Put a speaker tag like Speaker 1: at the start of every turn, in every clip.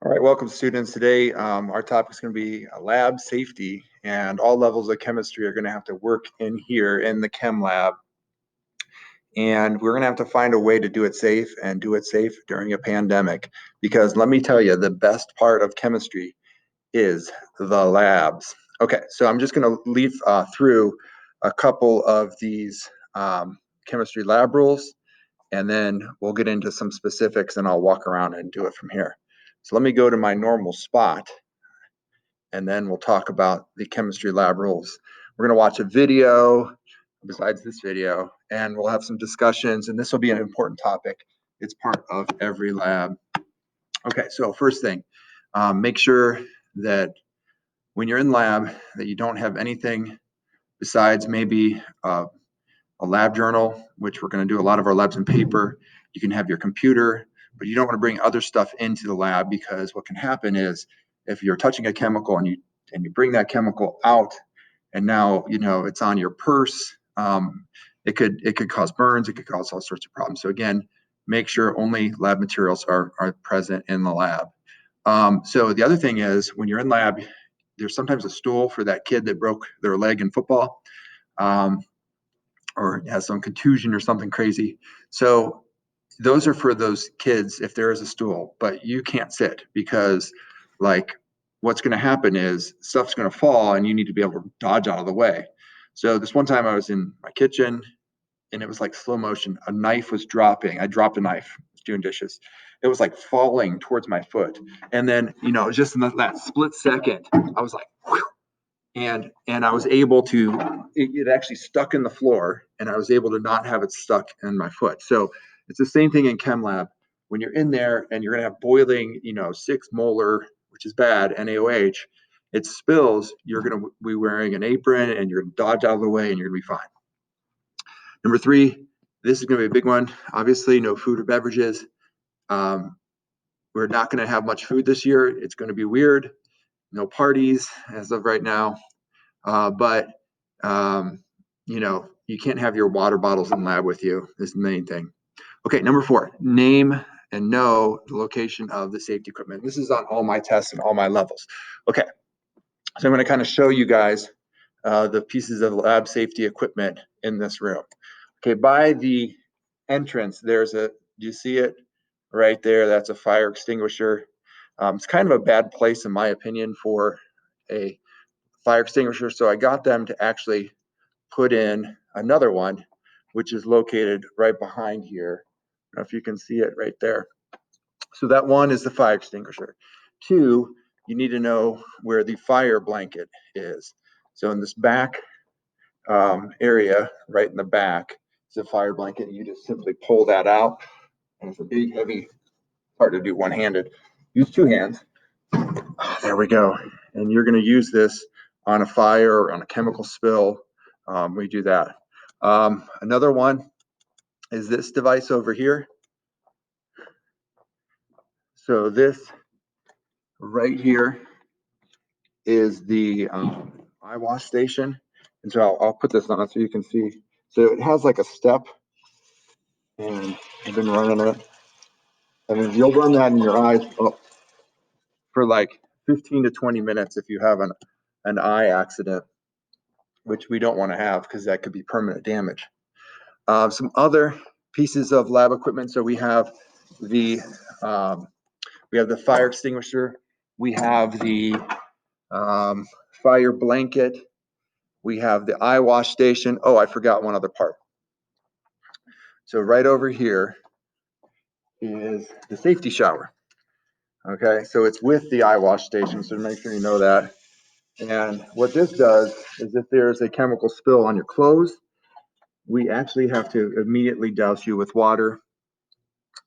Speaker 1: All right, welcome students. Today, our topic is going to be lab safety, and all levels of chemistry are going to have to work in here in the chem lab. And we're going to have to find a way to do it safe and do it safe during a pandemic. Because let me tell you, the best part of chemistry is the labs. Okay, so I'm just going to leaf through a couple of these chemistry lab rules, and then we'll get into some specifics and I'll walk around and do it from here. So let me go to my normal spot, and then we'll talk about the chemistry lab rules. We're going to watch a video besides this video, and we'll have some discussions, and this will be an important topic. It's part of every lab. Okay, so first thing, make sure that when you're in lab that you don't have anything besides maybe a lab journal, which we're going to do a lot of our labs in paper. You can have your computer, but you don't want to bring other stuff into the lab, because what can happen is if you're touching a chemical and you bring that chemical out, and now it's on your purse, it could cause burns, it could cause all sorts of problems. So again, make sure only lab materials are present in the lab. So the other thing is, when you're in lab, there's sometimes a stool for that kid that broke their leg in football. Or has some contusion or something crazy. So those are for those kids if there is a stool, but you can't sit, because what's going to happen is stuff's going to fall and you need to be able to dodge out of the way. So this one time I was in my kitchen and it was like slow motion. A knife was dropping. I dropped a knife, doing dishes. It was like falling towards my foot. And then, it was just in that split second, I was like, whew, and I was able to, it actually stuck in the floor, and I was able to not have it stuck in my foot. So it's the same thing in chem lab. When you're in there and you're going to have boiling, 6 molar, which is bad, NaOH, it spills, you're going to be wearing an apron and you're going to dodge out of the way and you're going to be fine. Number 3, this is going to be a big one. Obviously, no food or beverages. We're not going to have much food this year. It's going to be weird. No parties as of right now. But you can't have your water bottles in lab with you, is the main thing. Okay, number 4, name and know the location of the safety equipment. This is on all my tests and all my levels. Okay, so I'm going to kind of show you guys the pieces of lab safety equipment in this room. Okay, by the entrance, do you see it right there? That's a fire extinguisher. It's kind of a bad place, in my opinion, for a fire extinguisher. So I got them to actually put in another one, which is located right behind here. I don't know if you can see it right there. So that one is the fire extinguisher. 2, you need to know where the fire blanket is. So in this back area, right in the back, is a fire blanket. You just simply pull that out, and it's a big, heavy, hard to do one-handed. Use 2 hands. There we go. And you're going to use this on a fire or on a chemical spill. We do that. Another one is this device over here. So this right here is the eye wash station. And so I'll put this on so you can see. So it has like a step, and I've been running it. And then you'll run that in your eyes for like 15 to 20 minutes if you have an eye accident, which we don't want to have, because that could be permanent damage. Some other pieces of lab equipment. So we have the fire extinguisher. We have the fire blanket. We have the eye wash station. Oh, I forgot one other part. So right over here is the safety shower. Okay, so it's with the eye wash station, so make sure you know that. And what this does is, if there's a chemical spill on your clothes, we actually have to immediately douse you with water.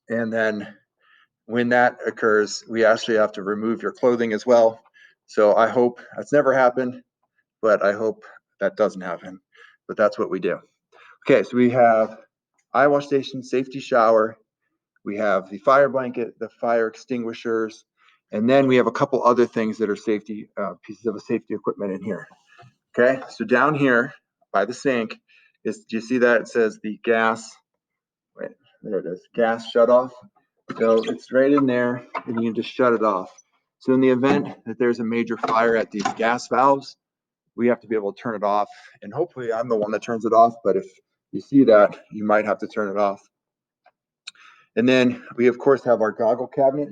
Speaker 1: And then when that occurs, we actually have to remove your clothing as well. So I hope that's never happened, but I hope that doesn't happen. But that's what we do. Okay, so we have eye wash station, safety shower. We have the fire blanket, the fire extinguishers, and then we have a couple other things that are safety pieces of safety equipment in here. Okay, so down here by the sink do you see that? It says the gas, wait, there it is, gas shut off. So it's right in there, and you can just shut it off. So in the event that there's a major fire at these gas valves, we have to be able to turn it off. And hopefully I'm the one that turns it off, but if you see that, you might have to turn it off. And then we of course have our goggle cabinet.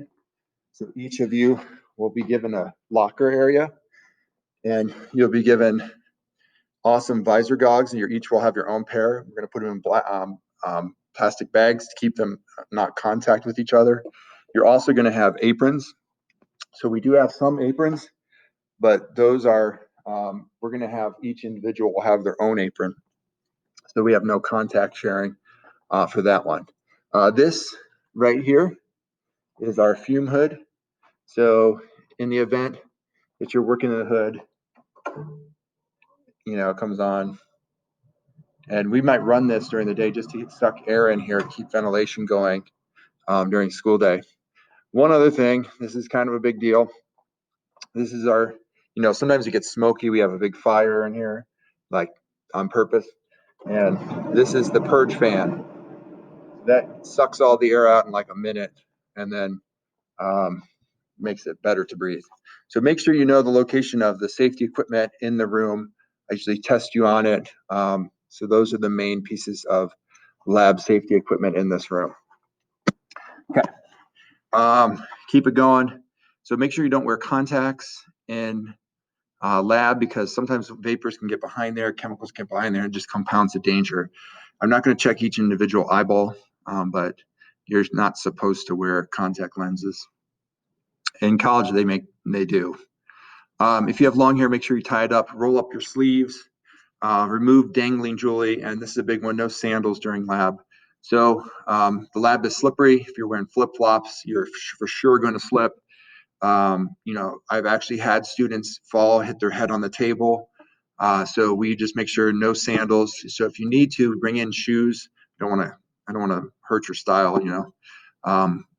Speaker 1: So each of you will be given a locker area, and you'll be given awesome visor goggles, and you each will have your own pair. We're going to put them in plastic bags to keep them not contact with each other. You're also going to have aprons. So we do have some aprons, but those are, we're going to have each individual will have their own apron. So we have no contact sharing for that one. This right here is our fume hood. So in the event that you're working in the hood, it comes on, and we might run this during the day just to suck air in here, keep ventilation going during school day. One other thing, this is kind of a big deal. This is our, sometimes it gets smoky. We have a big fire in here, like on purpose. And this is the purge fan. That sucks all the air out in like a minute and then makes it better to breathe. So make sure you know the location of the safety equipment in the room. I usually test you on it. So those are the main pieces of lab safety equipment in this room. Okay. Keep it going. So make sure you don't wear contacts in lab, because sometimes vapors can get behind there, chemicals get behind there, and just compounds the danger. I'm not going to check each individual eyeball, but you're not supposed to wear contact lenses. In college, they do. If you have long hair, make sure you tie it up, roll up your sleeves, remove dangling jewelry, and this is a big one, no sandals during lab. So the lab is slippery. If you're wearing flip-flops, you're for sure going to slip. I've actually had students fall, hit their head on the table. So we just make sure no sandals. So if you need to, bring in shoes. I don't want to hurt your style,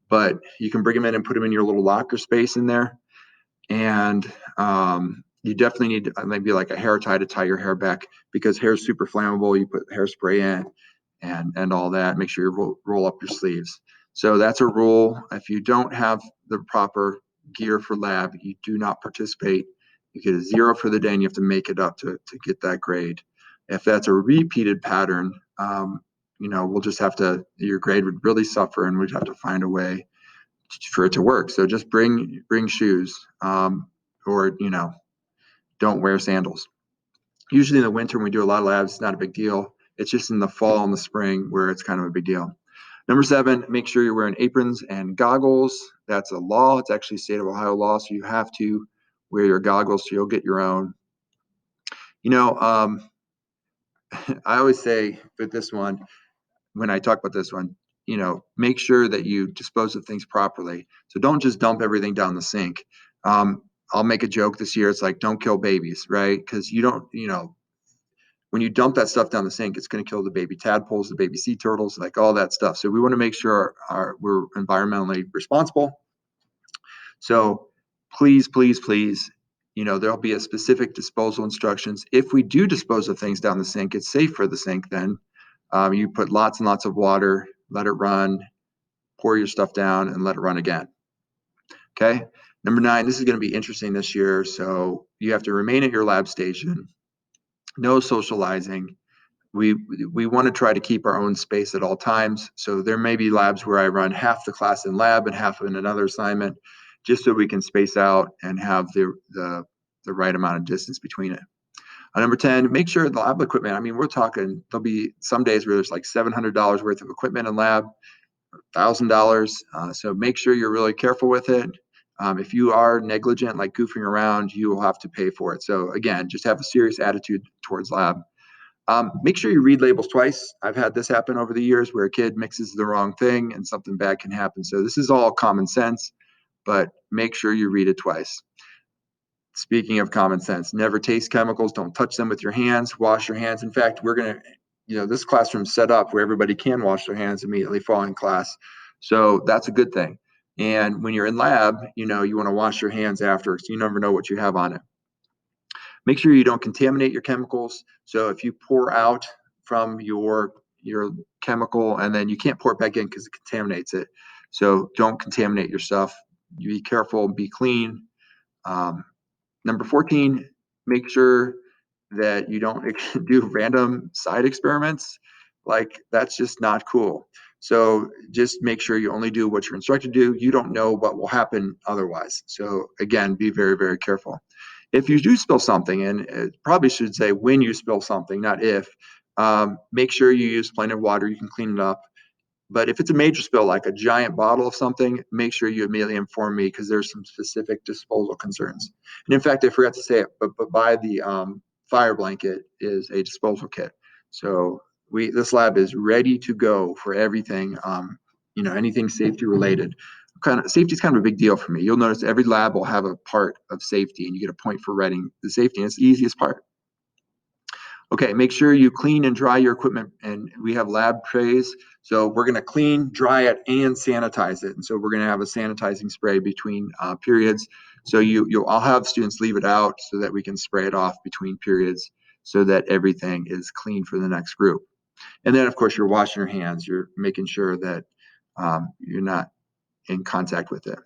Speaker 1: but you can bring them in and put them in your little locker space in there. And you definitely need maybe like a hair tie to tie your hair back, because hair is super flammable. You put hairspray in and all that. Make sure you roll up your sleeves. So that's a rule. If you don't have the proper gear for lab, you do not participate. You get a 0 for the day, and you have to make it up to get that grade. If that's a repeated pattern, we'll just have to, your grade would really suffer, and we'd have to find a way for it to work. So just bring shoes, or don't wear sandals. Usually in the winter when we do a lot of labs, it's not a big deal. It's just in the fall and the spring where it's kind of a big deal. Number 7, make sure you're wearing aprons and goggles. That's a law. It's actually state of Ohio law, so you have to wear your goggles, so you'll get your own. I always say with this one, when I talk about this one, make sure that you dispose of things properly. So don't just dump everything down the sink. I'll make a joke this year. It's like, don't kill babies, right? Because you don't, when you dump that stuff down the sink, it's going to kill the baby tadpoles, the baby sea turtles, like all that stuff. So we want to make sure we're environmentally responsible. So please, please, please, there'll be a specific disposal instructions. If we do dispose of things down the sink, it's safe for the sink then. You put lots and lots of water, let it run, pour your stuff down, and let it run again. Okay. Number 9, this is going to be interesting this year. So you have to remain at your lab station, no socializing. We want to try to keep our own space at all times. So there may be labs where I run half the class in lab and half in another assignment, just so we can space out and have the right amount of distance between it. Number 10, make sure the lab equipment, I mean, we're talking, there'll be some days where there's like $700 worth of equipment in lab, $1,000. So make sure you're really careful with it. If you are negligent, like goofing around, you will have to pay for it. So again, just have a serious attitude towards lab. Make sure you read labels twice. I've had this happen over the years where a kid mixes the wrong thing and something bad can happen. So this is all common sense, but make sure you read it twice. Speaking of common sense, never taste chemicals. Don't touch them with your hands. Wash your hands. In fact, we're going to, this classroom's set up where everybody can wash their hands immediately following class. So that's a good thing. And when you're in lab, you want to wash your hands after, so you never know what you have on it. Make sure you don't contaminate your chemicals. So if you pour out from your chemical and then you can't pour it back in because it contaminates it. So don't contaminate your stuff. You be careful, be clean. Number 14, make sure that you don't do random side experiments. Like, that's just not cool. So just make sure you only do what you're instructed to do. You don't know what will happen otherwise. So again, be very, very careful. If you do spill something, and it probably should say when you spill something, not if, make sure you use plenty of water. You can clean it up. But if it's a major spill, like a giant bottle of something, make sure you immediately inform me, because there's some specific disposal concerns. And in fact, I forgot to say it, but by the fire blanket is a disposal kit. So this lab is ready to go for everything, anything safety related. Safety is kind of a big deal for me. You'll notice every lab will have a part of safety, and you get a point for writing the safety, and it's the easiest part. Okay, make sure you clean and dry your equipment, and we have lab trays. So we're going to clean, dry it, and sanitize it. And so we're going to have a sanitizing spray between periods. So I'll have students leave it out so that we can spray it off between periods, so that everything is clean for the next group. And then, of course, you're washing your hands. You're making sure that you're not in contact with it.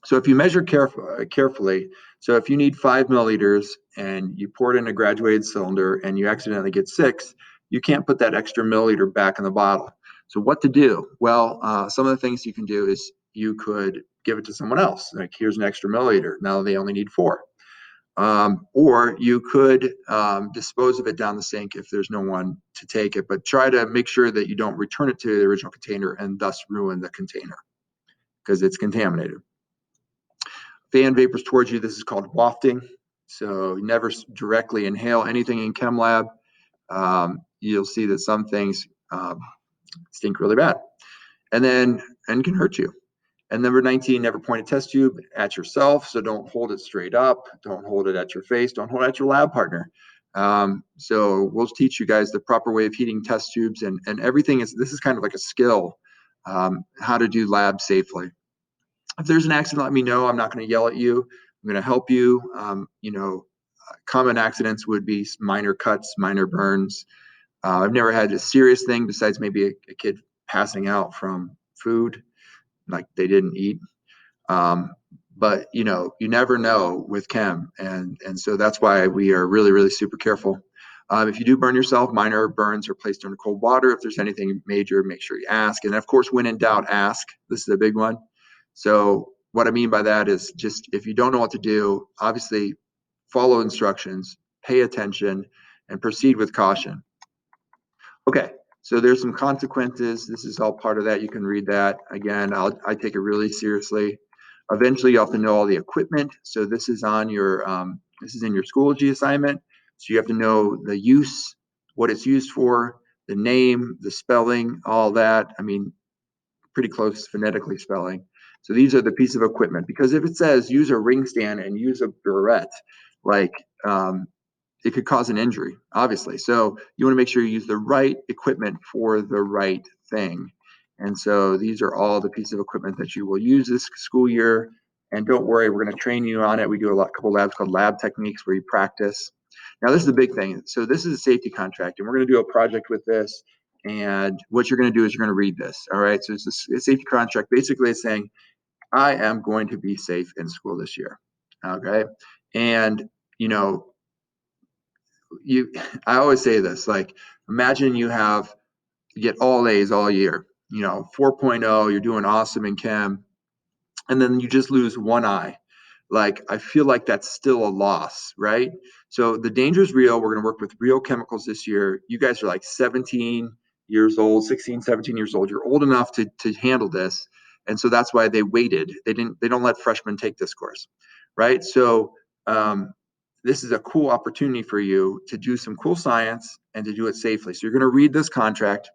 Speaker 1: So if you measure carefully, so if you need 5 milliliters and you pour it in a graduated cylinder and you accidentally get 6, you can't put that extra milliliter back in the bottle. So what to do? Well, some of the things you can do is you could give it to someone else. Like, here's an extra milliliter. Now they only need 4. Or you could dispose of it down the sink if there's no one to take it, but try to make sure that you don't return it to the original container and thus ruin the container, because it's contaminated. Fan vapors towards you, this is called wafting. So never directly inhale anything in chem lab. You'll see that some things stink really bad and can hurt you. And number 19, never point a test tube at yourself. So don't hold it straight up. Don't hold it at your face. Don't hold it at your lab partner. So we'll teach you guys the proper way of heating test tubes, and everything this is kind of like a skill, how to do lab safely. If there's an accident, let me know. I'm not going to yell at you. I'm going to help you. Common accidents would be minor cuts, minor burns. I've never had a serious thing besides maybe a kid passing out from food, like they didn't eat. But you never know with chem, and so that's why we are really, really super careful. If you do burn yourself, minor burns are placed under cold water. If there's anything major, make sure you ask. And of course, when in doubt, ask. This is a big one. So what I mean by that is, just if you don't know what to do, obviously follow instructions, pay attention, and proceed with caution. Okay, so there's some consequences. This is all part of that. You can read that. Again, I take it really seriously. Eventually, you have to know all the equipment. So this is on your this is in your Schoology assignment. So you have to know the use, what it's used for, the name, the spelling, all that. I mean, pretty close phonetically spelling. So these are the piece of equipment, because if it says use a ring stand and use a burette, like it could cause an injury, obviously. So you want to make sure you use the right equipment for the right thing. And so these are all the pieces of equipment that you will use this school year. And don't worry, we're going to train you on it. We do a couple labs called lab techniques where you practice. Now, this is the big thing. So this is a safety contract, and we're going to do a project with this. And what you're going to do is you're going to read this. All right. So it's a safety contract. Basically, it's saying, I am going to be safe in school this year. Okay. And, I always say this, like, imagine you get all A's all year, 4.0, you're doing awesome in chem, and then you just lose one eye. Like, I feel like that's still a loss, right? So the danger is real. We're going to work with real chemicals this year. You guys are like 17 years old, 16, 17 years old. You're old enough to handle this. And so that's why they waited. They don't let freshmen take this course, right? So this is a cool opportunity for you to do some cool science and to do it safely. So you're going to read this contract.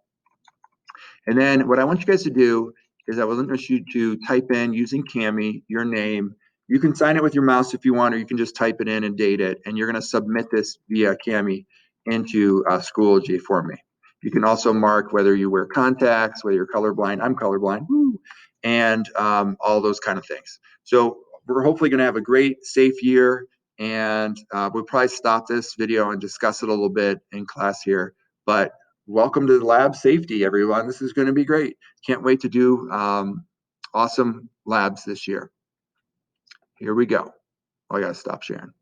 Speaker 1: And then what I want you guys to do is I want you to type in, using Cami, your name. You can sign it with your mouse if you want, or you can just type it in and date it. And you're going to submit this via Cami into Schoology for me. You can also mark whether you wear contacts, whether you're colorblind. I'm colorblind. Woo! And all those kind of things. So we're hopefully going to have a great, safe year. And we'll probably stop this video and discuss it a little bit in class here. But welcome to the lab safety, everyone. This is going to be great. Can't wait to do awesome labs this year. Here we go. Oh, I gotta stop sharing.